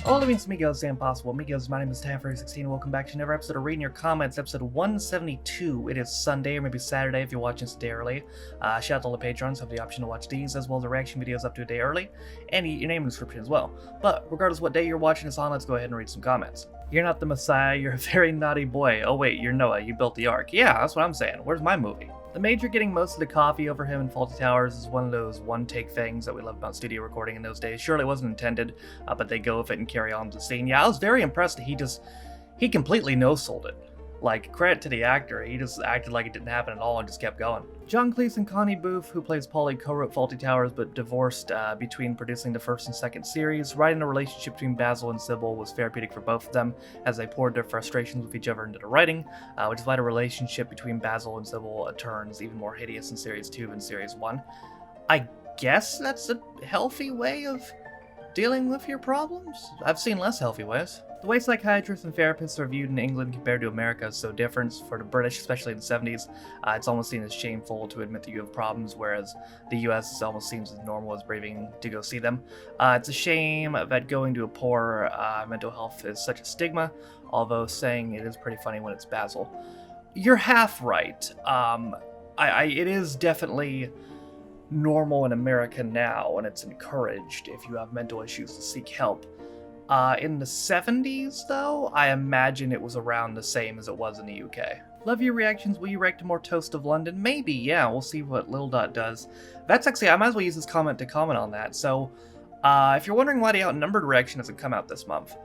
Hola amigos, amigos, and possible amigos. My name is Tanfurry16. Welcome back to another episode of Reading Your Comments, episode 172. It is Sunday, or maybe Saturday if you're watching this a day early. Shout out to all the patrons who have the option to watch these, as well as the reaction videos up to a day early, and your name in the description as well. But regardless of what day you're watching this on, let's go ahead and read some comments. You're not the Messiah, you're a very naughty boy. Oh wait, you're Noah, you built the Ark. Yeah, that's what I'm saying. Where's my movie? The Major getting most of the coffee over him in Faulty Towers is one of those one-take things that we love about studio recording in those days. Surely it wasn't intended, but they go with it and carry on to the scene. Yeah, I was very impressed that he completely no-sold it. Like, credit to the actor, he just acted like it didn't happen at all and just kept going. John Cleese and Connie Booth, who plays Polly, co-wrote Faulty Towers but divorced between producing the first and second series. Writing the relationship between Basil and Sybil was therapeutic for both of them as they poured their frustrations with each other into the writing, which is why the relationship between Basil and Sybil turns even more hideous in Series 2 than Series 1. I guess that's a healthy way of dealing with your problems? I've seen less healthy ways. The way psychiatrists and therapists are viewed in England compared to America is so different. For the British, especially in the 70s, it's almost seen as shameful to admit that you have problems, whereas the US almost seems as normal as braving to go see them. It's a shame that going to a poor mental health is such a stigma, although saying it is pretty funny when it's Basil. You're half right. It is definitely normal in America now, and it's encouraged if you have mental issues to seek help. In the 70s, though, I imagine it was around the same as it was in the UK. Love your reactions. Will you react to more Toast of London? Maybe, yeah, we'll see what Lil Dot does. That's actually, I might as well use this comment to comment on that. So, if you're wondering why the Outnumbered reaction hasn't come out this month,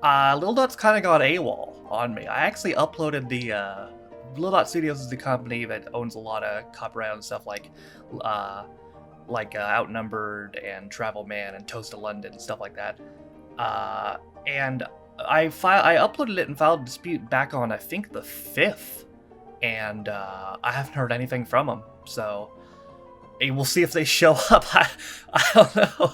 Lil Dot's kind of got AWOL on me. I actually uploaded the, Lil Dot Studios is the company that owns a lot of copyright and stuff like Outnumbered and Travel Man and Toast of London and stuff like that. And I uploaded it and filed a dispute back on, I think, the 5th, and I haven't heard anything from them, so we'll see if they show up. I don't know.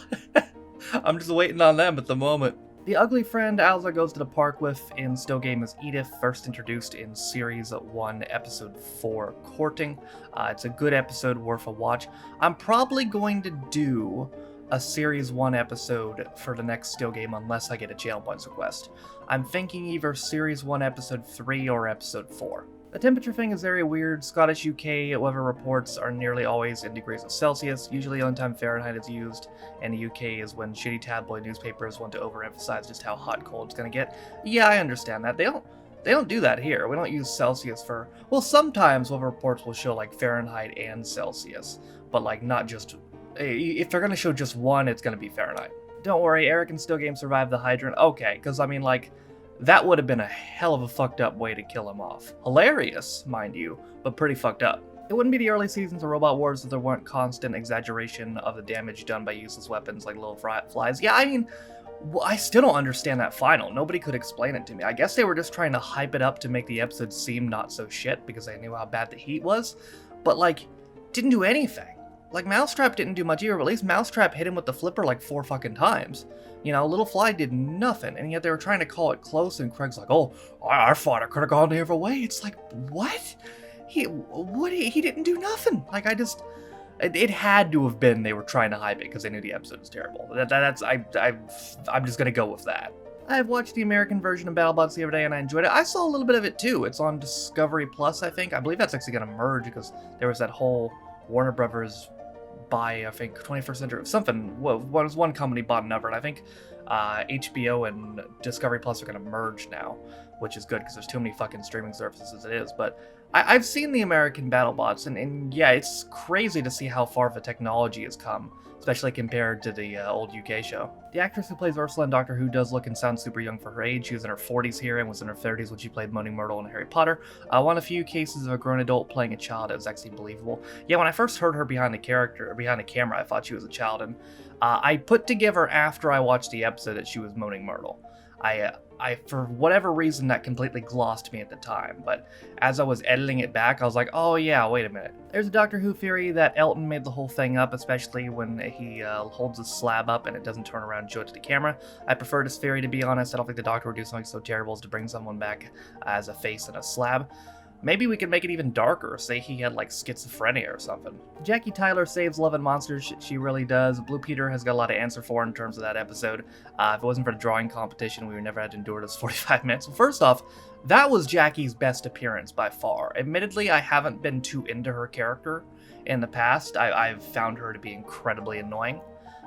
I'm just waiting on them at the moment. The ugly friend Alza goes to the park with in Still Game is Edith, first introduced in Series 1, Episode 4, Courting. It's a good episode, worth a watch. I'm probably going to do a Series 1 episode for the next Still Game unless I get a channel points request. I'm thinking either Series 1 Episode 3 or Episode 4. The temperature thing is very weird. Scottish UK weather reports are nearly always in degrees of Celsius. Usually the only time Fahrenheit is used in the UK is when shitty tabloid newspapers want to overemphasize just how hot and cold it's gonna get. Yeah, I understand that. They don't do that here. We don't use Celsius for... Well, sometimes weather reports will show like Fahrenheit and Celsius, but like not just... If they're going to show just one, it's going to be Fahrenheit. Don't worry, Eric and Still Game survived the hydrant. Okay, because I mean, like, that would have been a hell of a fucked up way to kill him off. Hilarious, mind you, but pretty fucked up. It wouldn't be the early seasons of Robot Wars if there weren't constant exaggeration of the damage done by useless weapons like little flies. Yeah, I mean, I still don't understand that final. Nobody could explain it to me. I guess they were just trying to hype it up to make the episode seem not so shit because they knew how bad the heat was, but, like, didn't do anything. Like, Mousetrap didn't do much either, but at least Mousetrap hit him with the flipper like 4 fucking times. You know, Little Fly did nothing, and yet they were trying to call it close, and Craig's like, oh, our father could have gone the other way. It's like, what? He didn't do nothing. Like, it had to have been they were trying to hype it because they knew the episode was terrible. I'm just gonna go with that. I've watched the American version of BattleBots the other day, and I enjoyed it. I saw a little bit of it, too. It's on Discovery Plus, I think. I believe that's actually gonna merge because there was that whole Warner Brothers by, I think, 21st Century, something, was one company bought another, and I think HBO and Discovery Plus are going to merge now, which is good, because there's too many fucking streaming services as it is, but I've seen the American BattleBots, and yeah, it's crazy to see how far the technology has come, especially compared to the old UK show. The actress who plays Ursula in Doctor Who does look and sound super young for her age. She was in her 40s here and was in her 30s when she played Moaning Myrtle in Harry Potter. One of the few cases of a grown adult playing a child, it was actually believable. Yeah, when I first heard her behind the camera, I thought she was a child, and I put together after I watched the episode that she was Moaning Myrtle. I, for whatever reason, that completely glossed me at the time, but as I was editing it back, I was like, oh yeah, wait a minute. There's a Doctor Who theory that Elton made the whole thing up, especially when he holds his slab up and it doesn't turn around and show it to the camera. I prefer this theory, to be honest. I don't think the Doctor would do something so terrible as to bring someone back as a face in a slab. Maybe we could make it even darker, say he had like schizophrenia or something. Jackie Tyler saves Love and Monsters, she really does. Blue Peter has got a lot to answer for in terms of that episode. If it wasn't for the drawing competition, we would never had to endure this 45 minutes. Well, first off, that was Jackie's best appearance by far. Admittedly, I haven't been too into her character in the past. I've found her to be incredibly annoying,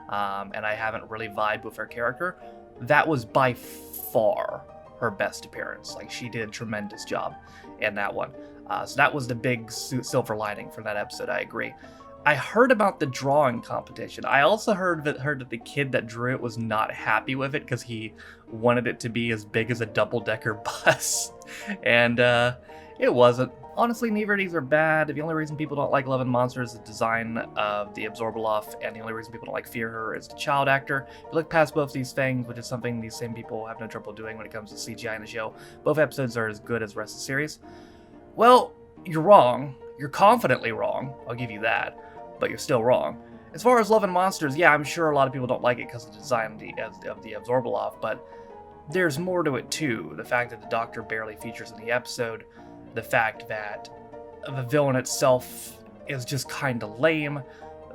and I haven't really vibed with her character. That was by far her best appearance. Like, she did a tremendous job in that one. So that was the big silver lining for that episode, I agree. I heard about the drawing competition. I also heard that the kid that drew it was not happy with it because he wanted it to be as big as a double-decker bus. And it wasn't. Honestly, neither of these are bad. The only reason people don't like Love and Monsters is the design of the Absorbaloff, and the only reason people don't like Fear Her is the child actor. If you look past both these things, which is something these same people have no trouble doing when it comes to CGI in the show, both episodes are as good as the rest of the series. Well, you're wrong. You're confidently wrong. I'll give you that. But you're still wrong. As far as Love and Monsters, yeah, I'm sure a lot of people don't like it because of the design of the Absorbaloff, but there's more to it too. The fact that the Doctor barely features in the episode, the fact that the villain itself is just kind of lame,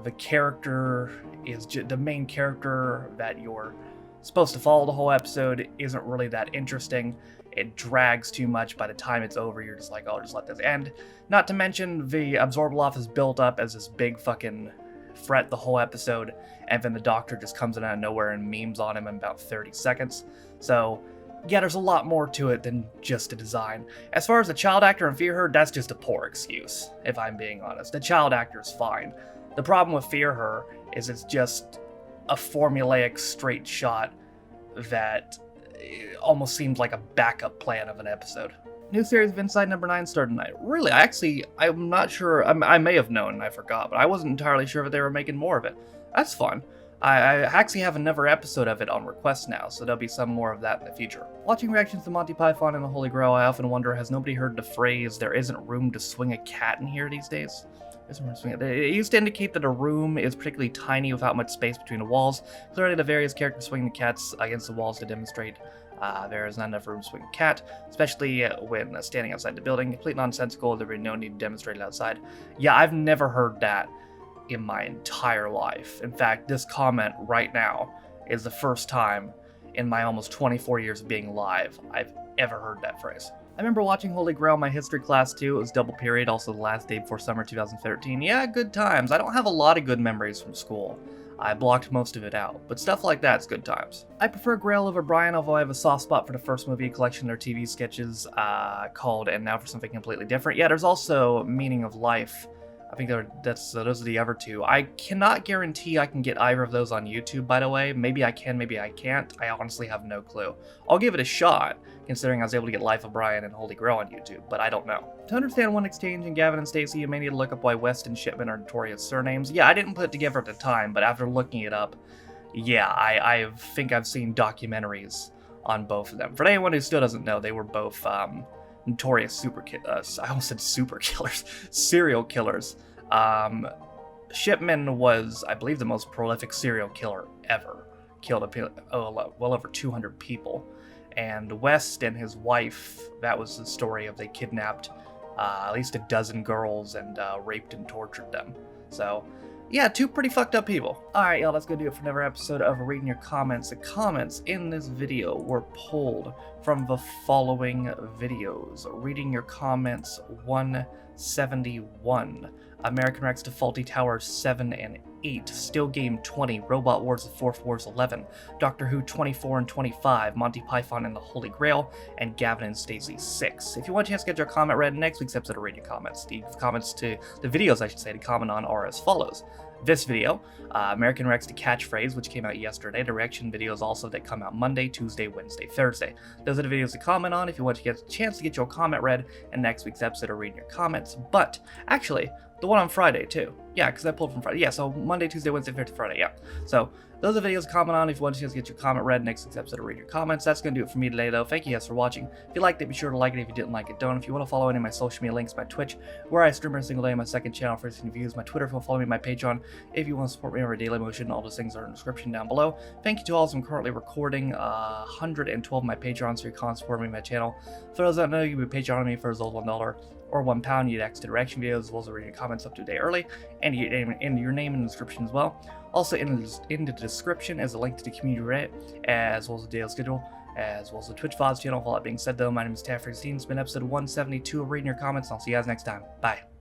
the character is the main character that you're supposed to follow the whole episode isn't really that interesting. It drags too much. By the time it's over, you're just like, oh, just let this end. Not to mention, the Absorbaloff is built up as this big fucking threat the whole episode, and then the Doctor just comes in out of nowhere and memes on him in about 30 seconds. So, yeah, there's a lot more to it than just a design. As far as the child actor in Fear Her, that's just a poor excuse, if I'm being honest. The child actor's fine. The problem with Fear Her is it's just a formulaic straight shot that almost seems like a backup plan of an episode. New series of Inside Number 9 started tonight. Really, I'm not sure. I may have known and I forgot, but I wasn't entirely sure if they were making more of it. That's fun. I actually have another episode of it on request now, so there'll be some more of that in the future. Watching reactions to Monty Python and the Holy Grail, I often wonder, has nobody heard the phrase, there isn't room to swing a cat in here these days? It used to indicate that a room is particularly tiny without much space between the walls. Clearly the various characters swinging the cats against the walls to demonstrate there is not enough room to swing a cat, especially when standing outside the building. Complete nonsensical, there would be no need to demonstrate it outside. Yeah, I've never heard that in my entire life. In fact, this comment right now is the first time in my almost 24 years of being live I've ever heard that phrase. I remember watching Holy Grail in my history class too. It was double period, also the last day before summer 2013. Yeah, good times. I don't have a lot of good memories from school. I blocked most of it out, but stuff like that's good times. I prefer Grail over Brian, although I have a soft spot for the first movie collection, their TV sketches called And Now for Something Completely Different. Yeah, there's also Meaning of Life. I think those are the other two. I cannot guarantee I can get either of those on YouTube, by the way. Maybe I can, maybe I can't. I honestly have no clue. I'll give it a shot, considering I was able to get Life of Brian and Holy Grail on YouTube, but I don't know. To understand One Exchange and Gavin and Stacey, you may need to look up why West and Shipman are notorious surnames. Yeah, I didn't put it together at the time, but after looking it up, yeah, I think I've seen documentaries on both of them. For anyone who still doesn't know, they were both notorious I almost said super killers, serial killers. Shipman was, I believe, the most prolific serial killer ever. Killed well over 200 people. And West and his wife, that was the story of they kidnapped at least a dozen girls and raped and tortured them. So, yeah, two pretty fucked up people. Alright, y'all, that's gonna do it for another episode of Reading Your Comments. The comments in this video were pulled from the following videos. Reading Your Comments 171, American Rex to Faulty Towers 7 and 8, Still Game 20, Robot Wars of Fourth Wars 11, Doctor Who 24 and 25, Monty Python and the Holy Grail, and Gavin and Stacey 6. If you want a chance to get your comment read in next week's episode of Read Your Comments, the videos I should say to comment on are as follows. This video, American Rex to Catchphrase, which came out yesterday. The reaction videos also that come out Monday, Tuesday, Wednesday, Thursday. Those are the videos to comment on if you want to get a chance to get your comment read in next week's episode of Reading Your Comments. But, actually, the one on Friday, too. Yeah, because I pulled from Friday. Yeah, so Monday, Tuesday, Wednesday, Thursday, Friday, yeah. So, Those are videos to comment on if you want to get your comment read next week's episode or read your comments. That's going to do it for me today, though. Thank you guys for watching. If you liked it, be sure to like it. If you didn't like it, don't. If you want to follow any of my social media links, my Twitch, where I stream every single day, my second channel for instant views, my Twitter, if you want to follow me, my Patreon, if you want to support me over Daily Motion, all those things are in the description down below. Thank you to all of them currently recording 112 of my Patreons, so you can't support me on my channel. For those that don't know, you can be Patreon me for as low as $1 or £1. You get access to reaction videos as well as reading comments up to a day early, and you get your name in the description as well. Also in the description is a link to the community Reddit, as well as the daily schedule, as well as the Twitch VODs channel. With all that being said, though, my name is Taffy16. It's been episode 172 of Reading Your Comments, and I'll see you guys next time. Bye.